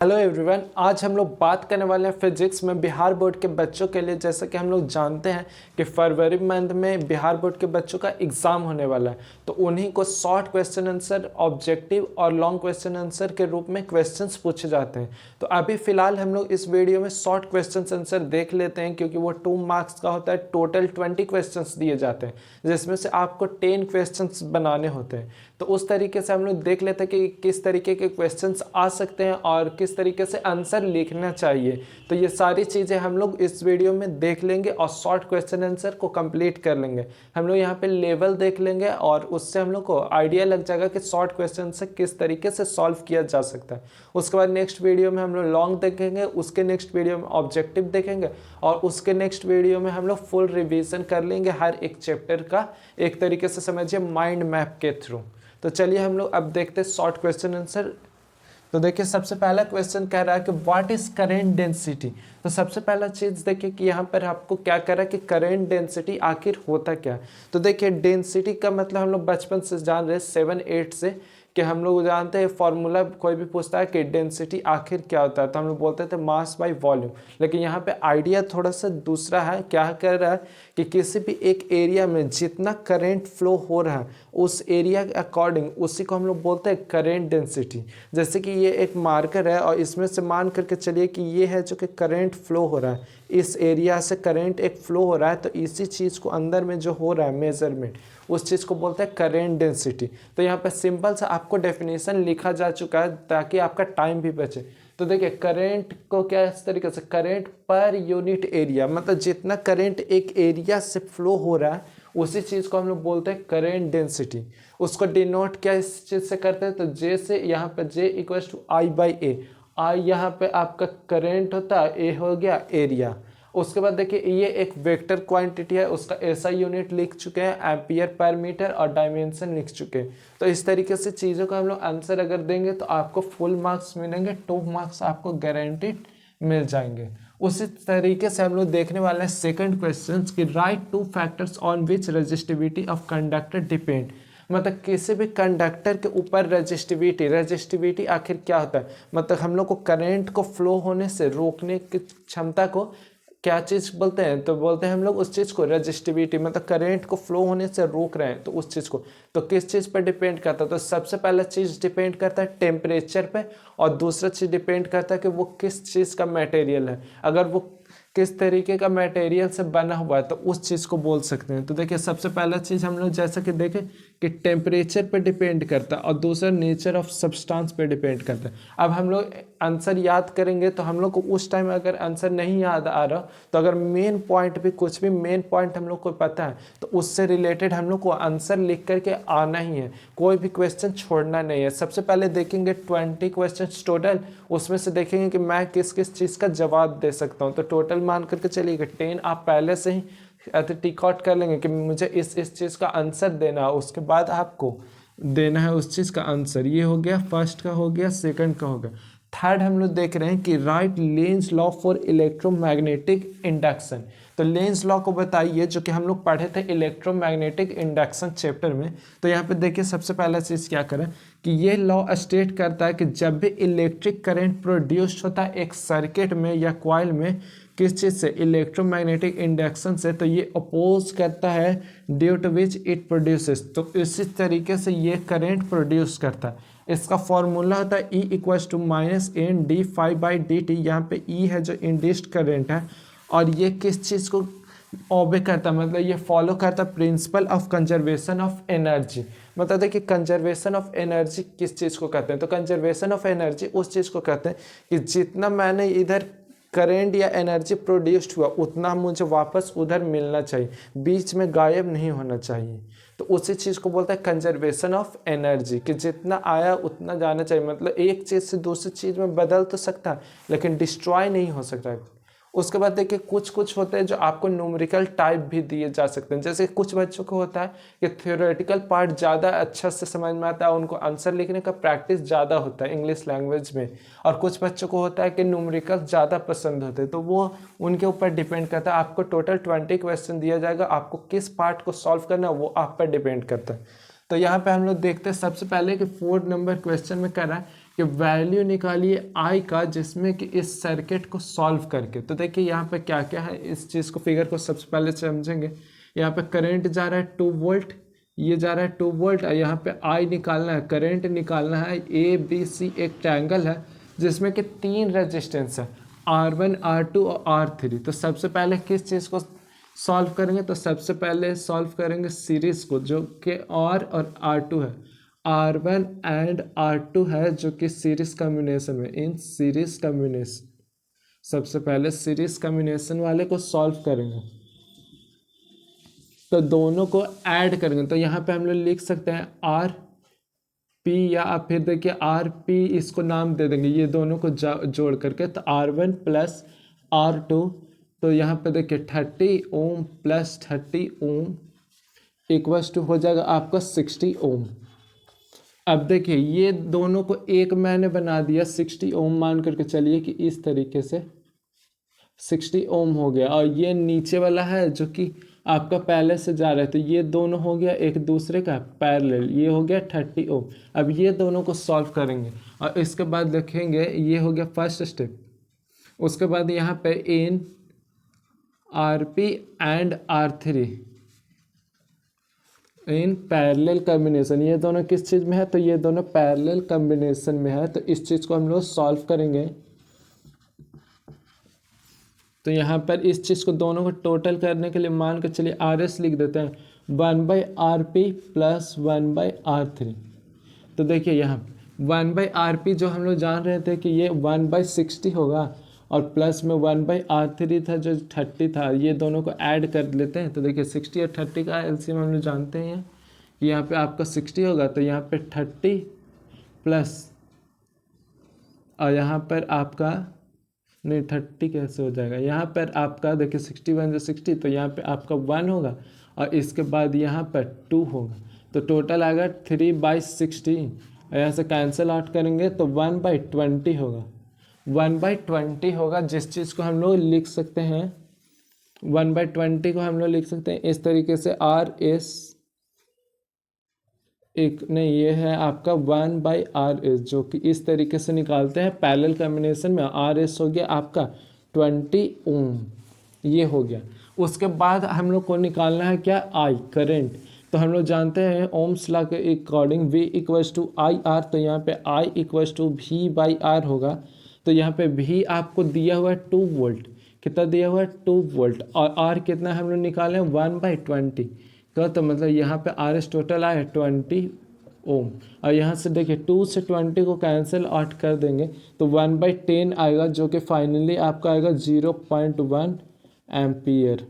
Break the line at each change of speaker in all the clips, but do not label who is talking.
Hello everyone, आज हम लोग बात करने वाले हैं फिजिक्स में बिहार बोर्ड के बच्चों के लिए। जैसा कि हम लोग जानते हैं कि फरवरी मंथ में बिहार बोर्ड के बच्चों का एग्ज़ाम होने वाला है, तो उन्हीं को शॉर्ट क्वेश्चन आंसर, ऑब्जेक्टिव और लॉन्ग क्वेश्चन आंसर के रूप में क्वेश्चंस पूछे जाते हैं। तो अभी फ़िलहाल हम लोग इस वीडियो में शॉर्ट क्वेश्चन आंसर देख लेते हैं, क्योंकि वो 2 मार्क्स का होता है। टोटल 20 क्वेश्चन दिए जाते हैं, जिसमें से आपको 10 क्वेश्चन बनाने होते हैं। तो उस तरीके से हम लोग देख लेते हैं कि किस तरीके के क्वेश्चंस आ सकते हैं और किस तरीके से आंसर लिखना चाहिए। तो ये सारी चीज़ें हम लोग इस वीडियो में देख लेंगे और शॉर्ट क्वेश्चन आंसर को कंप्लीट कर लेंगे। हम लोग यहाँ पे लेवल देख लेंगे और उससे हम लोग को आइडिया लग जाएगा कि शॉर्ट क्वेश्चन से किस तरीके से सॉल्व किया जा सकता है। उसके बाद नेक्स्ट वीडियो में हम लोग लॉन्ग देखेंगे, उसके नेक्स्ट वीडियो में ऑब्जेक्टिव देखेंगे और उसके नेक्स्ट वीडियो में हम लोग फुल रिविजन कर लेंगे हर एक चैप्टर का, एक तरीके से समझिए माइंड मैप के थ्रू। तो चलिए हम लोग अब देखते हैं शॉर्ट क्वेश्चन आंसर। तो देखिए, सबसे पहला क्वेश्चन कह रहा है कि व्हाट इज करेंट डेंसिटी। तो सबसे पहला चीज़ देखिए कि यहाँ पर आपको क्या कह रहा है कि करेंट डेंसिटी आखिर होता क्या है। तो देखिए, डेंसिटी का मतलब हम लोग बचपन से जान रहे हैं 7-8 से, कि हम लोग जानते हैं फॉर्मूला। कोई भी पूछता है कि डेंसिटी आखिर क्या होता है, तो हम लोग बोलते थे मास बाय वॉल्यूम। लेकिन यहाँ पे आइडिया थोड़ा सा दूसरा है। क्या कह रहा है कि किसी भी एक एरिया में जितना करंट फ्लो हो रहा है, उस एरिया के अकॉर्डिंग उसी को हम लोग बोलते हैं करेंट डेंसिटी। जैसे कि ये एक मार्कर है और इसमें से मान करके चलिए कि ये है जो कि करंट फ्लो हो रहा है, इस एरिया से करंट एक फ्लो हो रहा है। तो इसी चीज़ को अंदर में जो हो रहा है मेजरमेंट, उस चीज़ को बोलते हैं करेंट डेंसिटी। तो यहाँ पे सिंपल सा आपको डेफिनेशन लिखा जा चुका है ताकि आपका टाइम भी बचे। तो देखिए, करंट को क्या इस तरीके से, करंट पर यूनिट एरिया, मतलब जितना करंट एक एरिया से फ्लो हो रहा है उसी चीज़ को हम लोग बोलते हैं करेंट डेंसिटी। उसको डिनोट क्या इस चीज़ से करते हैं, तो जे से यहाँ पे जे इक्वल टू I/A। आई यहाँ पे आपका करेंट होता है, ए हो गया एरिया। उसके बाद देखिए, ये एक वेक्टर क्वांटिटी है, उसका एसआई यूनिट लिख चुके हैं, एम्पियर पर मीटर, और डायमेंशन लिख चुके हैं। तो इस तरीके से चीज़ों का हम लोग आंसर अगर देंगे तो आपको फुल मार्क्स मिलेंगे, 2 मार्क्स आपको गारंटीड मिल जाएंगे। उसी तरीके से हम लोग देखने वाले हैं सेकंड क्वेश्चन कि right 2 factors on which resistivity of conductor depend. मतलब किसी भी कंडक्टर के ऊपर रजिस्टिविटी आखिर क्या होता है, मतलब हम लोग को करंट को फ्लो होने से रोकने की क्षमता को क्या चीज़ बोलते हैं, तो बोलते हैं हम लोग उस चीज़ को रजिस्टिविटी। मतलब करंट को फ्लो होने से रोक रहे हैं तो उस चीज़ को, तो किस चीज़ पर डिपेंड करता है, तो सबसे पहला चीज़ डिपेंड करता है टेम्परेचर पे, और दूसरा चीज़ डिपेंड करता है कि वो किस चीज़ का मटेरियल है। अगर वो किस तरीके का मटेरियल से बना हुआ है तो उस चीज़ को बोल सकते हैं। तो देखिए, सबसे पहला चीज़ हम लोग जैसा कि देखें कि टेम्परेचर पे डिपेंड करता है और दूसरा नेचर ऑफ सब्सटेंस पे डिपेंड करता है। अब हम लोग आंसर याद करेंगे तो हम लोग को उस टाइम अगर आंसर नहीं याद आ रहा, तो अगर मेन पॉइंट भी, कुछ भी मेन पॉइंट हम लोग को पता है तो उससे रिलेटेड हम लोग को आंसर लिख करके आना ही है, कोई भी क्वेश्चन छोड़ना नहीं है। सबसे पहले देखेंगे 20 क्वेश्चन टोटल, उसमें से देखेंगे कि मैं किस किस चीज़ का जवाब दे सकता हूँ। तो टोटल मान करके चलिए कि 10 आप पहले से ही टिक आउट कर लेंगे कि मुझे इस चीज़ का आंसर देना है, उसके बाद आपको देना है उस चीज़ का आंसर। ये हो गया फर्स्ट का, हो गया सेकंड का, हो गया थर्ड। हम लोग देख रहे हैं कि right Lenz law for electromagnetic induction. तो लेंज लॉ को बताइए, जो कि हम लोग पढ़े थे इलेक्ट्रोमैग्नेटिक इंडक्शन चैप्टर में। तो यहाँ पे देखिए, सबसे पहला चीज़ क्या करें कि ये लॉ स्टेट करता है कि जब भी इलेक्ट्रिक करंट प्रोड्यूस होता है एक सर्किट में या कॉइल में, किस चीज़ से, इलेक्ट्रोमैग्नेटिक इंडक्शन से, तो ये अपोज करता है due to which it produces. तो इसी तरीके से ये करंट प्रोड्यूस करता है। इसका फॉर्मूला होता है E इक्वल्स टू -NdΦ/dt। यहाँ पे E है जो इंड्यूस्ड करंट है, और ये किस चीज़ को ओबे करता है, मतलब ये फॉलो करता है principle of conservation of energy. मतलब देखिए, कंजर्वेशन ऑफ एनर्जी किस चीज़ को कहते हैं, तो कंजर्वेशन ऑफ एनर्जी उस चीज़ को कहते हैं कि जितना मैंने इधर करंट या एनर्जी प्रोड्यूस्ड हुआ उतना मुझे वापस उधर मिलना चाहिए, बीच में गायब नहीं होना चाहिए। तो उसी चीज़ को बोलता है कंजर्वेशन ऑफ एनर्जी, कि जितना आया उतना जाना चाहिए। मतलब एक चीज़ से दूसरी चीज़ में बदल तो सकता है लेकिन डिस्ट्रॉय नहीं हो सकता है। उसके बाद देखिए, कुछ कुछ होते हैं जो आपको न्यूमेरिकल टाइप भी दिए जा सकते हैं। जैसे कुछ बच्चों को होता है कि थ्योरेटिकल पार्ट ज़्यादा अच्छा से समझ में आता है, उनको आंसर लिखने का प्रैक्टिस ज़्यादा होता है इंग्लिश लैंग्वेज में, और कुछ बच्चों को होता है कि न्यूमेरिकल ज़्यादा पसंद होते हैं। तो वो उनके ऊपर डिपेंड करता है। आपको टोटल 20 क्वेश्चन दिया जाएगा, आपको किस पार्ट को सॉल्व करना है वो आप पर डिपेंड करता है। तो यहाँ पे हम लोग देखते हैं सबसे पहले कि 4 नंबर क्वेश्चन में कर रहा है कि वैल्यू निकालिए आई का जिसमें कि इस सर्किट को सॉल्व करके। तो देखिए यहाँ पे क्या क्या है, इस चीज़ को फिगर को सबसे पहले समझेंगे। यहाँ पे करंट जा रहा है 2 वोल्ट, ये जा रहा है 2 वोल्ट, और यहाँ पे आई निकालना है, करंट निकालना है। ए बी सी एक ट्रायंगल है जिसमें कि 3 रेजिस्टेंस है, R1 R2 और R3। तो सबसे पहले किस चीज़ को सॉल्व करेंगे, तो सबसे पहले सॉल्व करेंगे सीरीज को, जो कि R और R2 है, R1 एंड R2 है जो कि सीरीज कम्बिनेशन में, इन सीरीज कम्बिनेशन। सबसे पहले सीरीज कम्बिनेशन वाले को सॉल्व करेंगे, तो दोनों को ऐड करेंगे। तो यहाँ पे हम लोग लिख सकते हैं आर पी, या आप फिर देखिए आर पी इसको नाम दे देंगे, ये दोनों को जोड़ करके, तो R1 प्लस R2। तो यहाँ पे देखिए 30 ohm plus 30 ohm equals to हो जाएगा आपका 60 ओम। अब देखिए ये दोनों को एक मैंने बना दिया 60 ओम मान करके चलिए कि इस तरीके से 60 ओम हो गया, और ये नीचे वाला है जो कि आपका पहले से जा रहा है, तो ये दोनों हो गया एक दूसरे का पैरेलल, ये हो गया 30 ओम। अब ये दोनों को सॉल्व करेंगे और इसके बाद देखेंगे, ये हो गया फर्स्ट स्टेप। उसके बाद यहाँ पे इन RP and R3 in parallel combination, ये दोनों किस चीज़ में है, तो ये दोनों पैरेलल कॉम्बिनेशन में है। तो इस चीज़ को हम लोग सॉल्व करेंगे। तो यहाँ पर इस चीज़ को दोनों को टोटल करने के लिए मान के चलिए RS लिख देते हैं, 1/RP प्लस 1/R3। तो देखिए यहाँ 1/RP जो हम लोग जान रहे थे कि ये 1/60 होगा, और प्लस में 1/R3 था जो 30 था, ये दोनों को ऐड कर लेते हैं। तो देखिए 60 और 30 का एलसीएम हम लोग जानते हैं कि यहाँ पे आपका 60 होगा, तो यहाँ पे 30 प्लस, और यहाँ पर आपका नहीं 30 कैसे हो जाएगा, यहाँ पर आपका देखिए 61 जो 60, तो यहाँ पे आपका 1 होगा, और इसके बाद यहाँ पर 2 होगा, तो टोटल आएगा 3/16। और यहाँ से कैंसिल आउट करेंगे तो 1/20 होगा, 1/20 होगा, जिस चीज़ को हम लोग लिख सकते हैं 1/20 को हम लोग लिख सकते हैं इस तरीके से, RS एक नहीं, ये है आपका 1/RS, जो कि इस तरीके से निकालते हैं पैरेलल कॉम्बिनेशन में। RS हो गया आपका 20 ओम, ये हो गया। उसके बाद हम लोग को निकालना है क्या, I करंट। तो हम लोग जानते हैं ओम्स लॉ के according V equals to IR, तो यहाँ पे I इक्वल्स टू V/R होगा। तो यहाँ पे V आपको दिया हुआ है 2 वोल्ट, कितना दिया हुआ है 2 वोल्ट, और R कितना हम लोग निकाले हैं 1/20 का, तो मतलब यहाँ पे RS टोटल आया 20 ओम। और यहाँ से देखिए 2 से 20 को कैंसिल आउट कर देंगे तो 1/10 आएगा, जो कि फाइनली आपका आएगा 0.1 एम्पियर।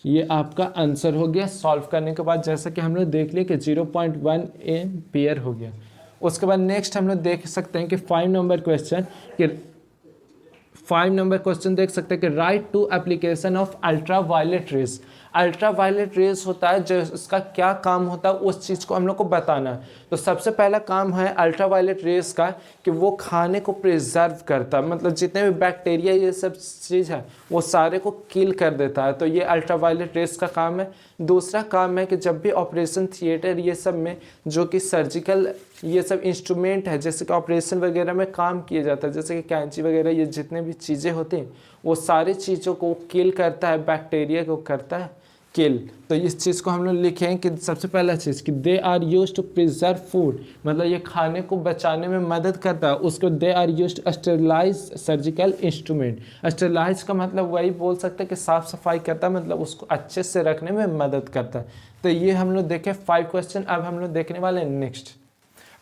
ये आपका आंसर हो गया सॉल्व करने के बाद, जैसा कि हम लोग देख लिए कि 0.1 एम्पियर हो गया। उसके बाद नेक्स्ट हम लोग देख सकते हैं कि 5 नंबर क्वेश्चन देख सकते हैं कि right to application of ultra violet rays. Ultra violet rays होता है जो इसका क्या काम होता है उस चीज़ को हम लोग को बताना है। तो सबसे पहला काम है अल्ट्रा वायलेट रेज का कि वो खाने को प्रिजर्व करता है, मतलब जितने भी बैक्टीरिया ये सब चीज़ है वो सारे को किल कर देता है। तो ये अल्ट्रा वायलेट रेज का काम है। दूसरा काम है कि जब भी ऑपरेशन थिएटर ये सब में जो कि सर्जिकल ये सब इंस्ट्रूमेंट है, जैसे कि ऑपरेशन वगैरह में काम किया जाता है, जैसे कि कैंची वगैरह, ये जितने भी चीज़ें होती हैं वो सारी चीज़ों को किल करता है, बैक्टीरिया को करता है किल। तो इस चीज़ को हम लोग लिखें कि सबसे पहला चीज़ कि they are use to preserve food, मतलब ये खाने को बचाने में मदद करता है। उसको they are use to sterilise surgical instrument. Sterilise का मतलब वही बोल सकते हैं कि साफ़ सफाई करता है, मतलब उसको अच्छे से रखने में मदद करता है। तो ये हम लोग देखें 5 क्वेश्चन। अब हम लोग देखने वाले हैं नेक्स्ट,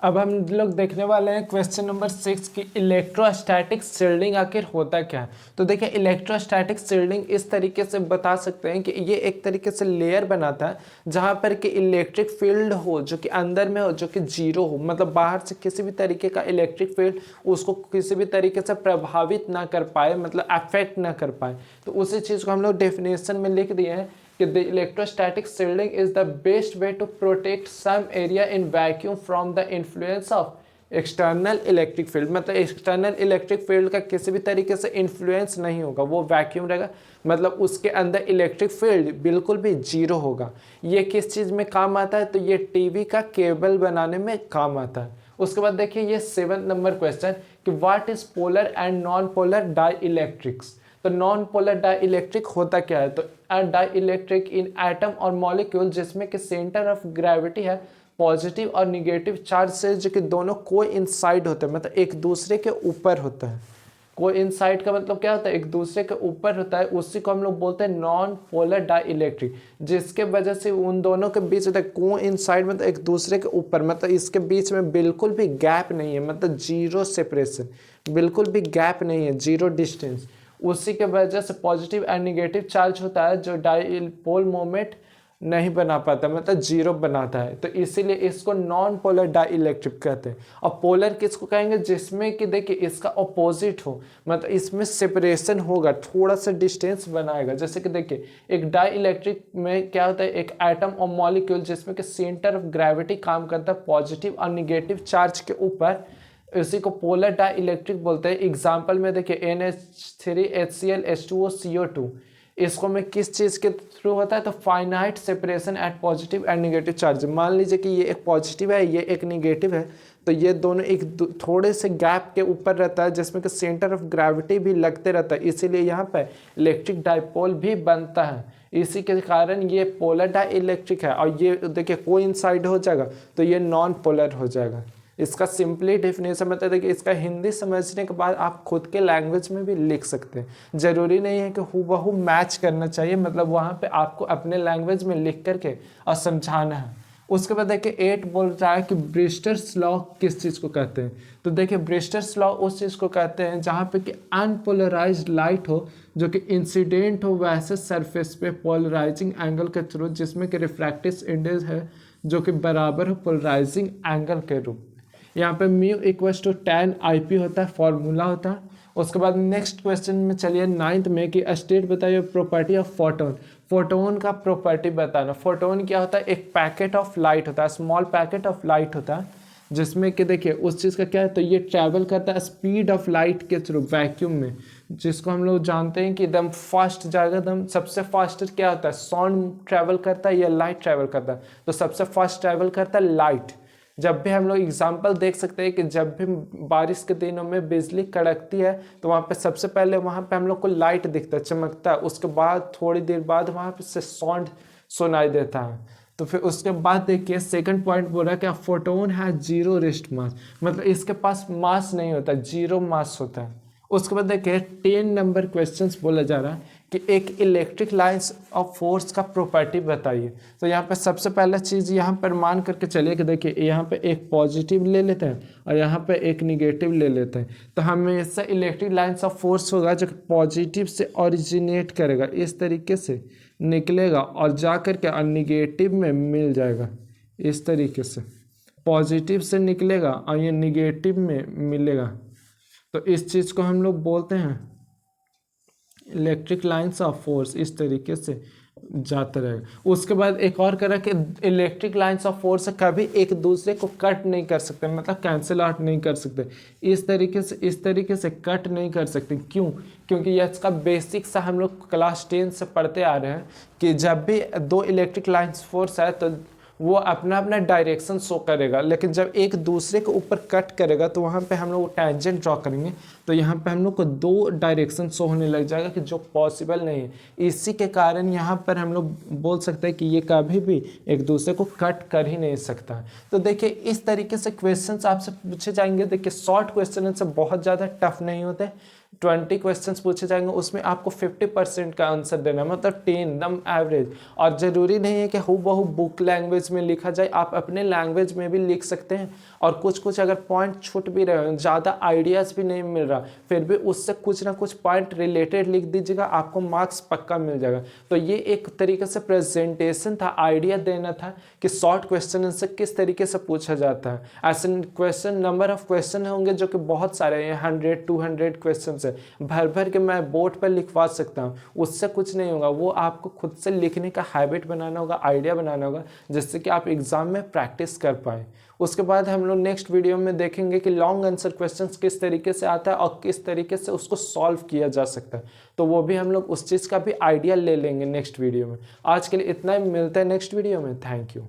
अब हम लोग देखने वाले हैं क्वेश्चन नंबर 6 की इलेक्ट्रोस्टैटिक शील्डिंग आखिर होता क्या है। तो देखिए इलेक्ट्रोस्टैटिक शील्डिंग इस तरीके से बता सकते हैं कि ये एक तरीके से लेयर बनाता है जहाँ पर कि इलेक्ट्रिक फील्ड हो जो कि अंदर में हो, जो कि जीरो हो, मतलब बाहर से किसी भी तरीके का इलेक्ट्रिक फील्ड उसको किसी भी तरीके से प्रभावित ना कर पाए, मतलब अफेक्ट ना कर पाए। तो उसी चीज़ को हम लोग डेफिनेशन में लिख दिए हैं कि the electrostatic shielding is the best way to protect some area in vacuum from the influence of external electric field। मतलब एक्सटर्नल इलेक्ट्रिक फील्ड का किसी भी तरीके से इन्फ्लुएंस नहीं होगा, वो वैक्यूम रहेगा, मतलब उसके अंदर इलेक्ट्रिक फील्ड बिल्कुल भी जीरो होगा। ये किस चीज़ में काम आता है, तो ये टीवी का केबल बनाने में काम आता है। उसके बाद देखिए ये 7th नंबर क्वेश्चन कि what is polar and non polar dielectrics. तो नॉन पोलर डाई इलेक्ट्रिक होता क्या है, तो डाई इलेक्ट्रिक इन एटम और मॉलिक्यूल जिसमें कि सेंटर ऑफ ग्रेविटी है पॉजिटिव और निगेटिव चार्ज से, जो कि दोनों कोइंसाइड होते हैं, मतलब एक दूसरे के ऊपर होता है। कोइंसाइड का मतलब क्या होता है, एक दूसरे के ऊपर होता है, उसी को हम लोग बोलते हैं नॉन पोलर डाई इलेक्ट्रिक, जिसके वजह से उन दोनों के बीच होता है कोइंसाइड, मतलब एक दूसरे के ऊपर, मतलब इसके बीच में बिल्कुल भी गैप नहीं है, मतलब जीरो सेपरेशन, बिल्कुल भी गैप नहीं है, जीरो डिस्टेंस। उसी के वजह से पॉजिटिव एंड निगेटिव चार्ज होता है जो डाईपोल मोमेंट नहीं बना पाता, मतलब जीरो बनाता है, तो इसीलिए इसको नॉन पोलर डाई इलेक्ट्रिक कहते हैं। और पोलर किसको कहेंगे, जिसमें कि देखिए इसका अपोजिट हो, मतलब इसमें सेपरेशन होगा, थोड़ा सा डिस्टेंस बनाएगा। जैसे कि देखिए एक डाई इलेक्ट्रिक में क्या होता है, एक एटम और मॉलिक्यूल जिसमें कि सेंटर ऑफ ग्रेविटी काम करता है पॉजिटिव और निगेटिव चार्ज के ऊपर, इसी को पोलर डाई इलेक्ट्रिक बोलते हैं। एग्जाम्पल में देखिए NH3 HCl H2O CO2, इसको में किस चीज़ के थ्रू होता है, तो finite separation at positive and negative charge. मान लीजिए कि ये एक पॉजिटिव है, ये एक निगेटिव है, तो ये दोनों एक थोड़े से गैप के ऊपर रहता है, जिसमें कि सेंटर ऑफ ग्रेविटी भी लगते रहता है, इसीलिए यहाँ पर इलेक्ट्रिक डाइपोल भी बनता है। इसी के कारण ये पोलर डाई इलेक्ट्रिक है। और ये देखिए कोइंसाइड हो जाएगा तो ये नॉन पोलर हो जाएगा। इसका सिंपली डेफिनेशन मतलब देखिए, इसका हिंदी समझने के बाद आप खुद के लैंग्वेज में भी लिख सकते हैं, ज़रूरी नहीं है कि हूबहू मैच करना चाहिए, मतलब वहाँ पे आपको अपने लैंग्वेज में लिख करके और समझाना है। उसके बाद देखिए 8 बोल रहा है कि ब्रिस्टर्स लॉ किस चीज़ को कहते हैं। तो देखिए ब्रिस्टर्स लॉ उस चीज़ को कहते हैं जहाँ पे कि अनपोलराइज्ड लाइट हो, जो कि इंसिडेंट हो वैसे सरफेस पे पोलराइजिंग एंगल के थ्रू, जिसमें कि रिफ्रैक्टिव इंडेक्स है जो कि बराबर हो पोलराइजिंग एंगल के रूप में। यहाँ पे mu equals to tan IP होता है, फॉर्मूला होता है। उसके बाद नेक्स्ट क्वेश्चन में चलिए 9th में कि स्टेट बताइए प्रॉपर्टी ऑफ फोटोन। फोटोन का प्रॉपर्टी बताना। फोटोन क्या होता है, एक पैकेट ऑफ लाइट होता है, स्मॉल पैकेट ऑफ लाइट होता है, जिसमें कि देखिए उस चीज़ का क्या है, तो ये ट्रैवल करता है स्पीड ऑफ लाइट के थ्रू वैक्यूम में, जिसको हम लोग जानते हैं कि एकदम फास्ट जाएगा। एकदम सबसे फास्ट क्या होता है, साउंड ट्रैवल करता है या लाइट ट्रैवल करता है, तो सबसे फास्ट ट्रैवल करता है लाइट। जब भी हम लोग एग्जाम्पल देख सकते हैं कि जब भी बारिश के दिनों में बिजली कड़कती है तो वहाँ पे सबसे पहले वहाँ पे हम लोग को लाइट दिखता है, चमकता है, उसके बाद थोड़ी देर बाद वहाँ पे से साउंड सुनाई देता है। तो फिर उसके बाद देखिए सेकंड पॉइंट बोल रहा है कि फोटोन है जीरो रेस्ट मास, मतलब इसके पास मास नहीं होता, जीरो मास होता है। उसके बाद देखिए 10 नंबर क्वेश्चंस बोला जा रहा है कि एक इलेक्ट्रिक लाइन्स ऑफ फोर्स का प्रॉपर्टी बताइए। तो यहाँ पे सबसे पहला चीज़ यहाँ पर मान करके चलिए कि देखिए यहाँ पे एक पॉजिटिव ले लेते हैं और यहाँ पे एक निगेटिव ले लेते हैं। तो हमेशा इलेक्ट्रिक लाइन्स ऑफ फोर्स होगा जो पॉजिटिव से ओरिजिनेट करेगा, इस तरीके से निकलेगा और जा कर के निगेटिव में मिल जाएगा, इस तरीके से पॉजिटिव से निकलेगा और ये निगेटिव में मिलेगा। तो इस चीज़ को हम लोग बोलते हैं इलेक्ट्रिक लाइन्स ऑफ फोर्स, इस तरीके से जाता रहेगा। उसके बाद एक और करा कि इलेक्ट्रिक लाइन्स ऑफ फोर्स कभी एक दूसरे को कट नहीं कर सकते, मतलब कैंसिल आउट नहीं कर सकते, इस तरीके से कट नहीं कर सकते। क्यों? क्योंकि ये इसका बेसिक सा हम लोग क्लास 10 से पढ़ते आ रहे हैं कि जब भी दो इलेक्ट्रिक लाइन्स फोर्स है तो वो अपना अपना डायरेक्शन शो करेगा, लेकिन जब एक दूसरे के ऊपर कट करेगा तो वहाँ पे हम लोग टेंजेंट ड्रॉ करेंगे, तो यहाँ पे हम लोग को दो डायरेक्शन शो होने लग जाएगा कि जो पॉसिबल नहीं है। इसी के कारण यहाँ पर हम लोग बोल सकते हैं कि ये कभी भी एक दूसरे को कट कर ही नहीं सकता। तो देखिए इस तरीके से क्वेश्चंस आपसे पूछे जाएंगे। देखिए शॉर्ट क्वेश्चन से बहुत ज़्यादा टफ नहीं होते, 20 क्वेश्चंस पूछे जाएंगे, उसमें आपको 50% का आंसर देना, मतलब 10 एकदम एवरेज। और ज़रूरी नहीं है कि हूबहू बुक लैंग्वेज में लिखा जाए, आप अपने लैंग्वेज में भी लिख सकते हैं। और कुछ अगर पॉइंट छूट भी रहे हो, ज़्यादा आइडियाज़ भी नहीं मिल रहा, फिर भी उससे कुछ ना कुछ पॉइंट रिलेटेड लिख दीजिएगा, आपको मार्क्स पक्का मिल जाएगा। तो ये एक तरीके से प्रेजेंटेशन था, आइडिया देना था कि शॉर्ट क्वेश्चन से किस तरीके से पूछा जाता है। ऐसे क्वेश्चन नंबर ऑफ क्वेश्चन होंगे जो कि बहुत सारे हैं, 100-200 क्वेश्चन से भर भर के मैं बोर्ड पर लिखवा सकता हूँ, उससे कुछ नहीं होगा। वो आपको खुद से लिखने का हैबिट बनाना होगा, आइडिया बनाना होगा, जिससे कि आप एग्जाम में प्रैक्टिस कर पाए। उसके बाद हम लोग नेक्स्ट वीडियो में देखेंगे कि लॉन्ग आंसर क्वेश्चंस किस तरीके से आता है और किस तरीके से उसको सॉल्व किया जा सकता है। तो वो भी हम लोग उस चीज़ का भी आइडिया ले लेंगे नेक्स्ट वीडियो में। आज के लिए इतना ही, मिलता है नेक्स्ट वीडियो में। Thank you.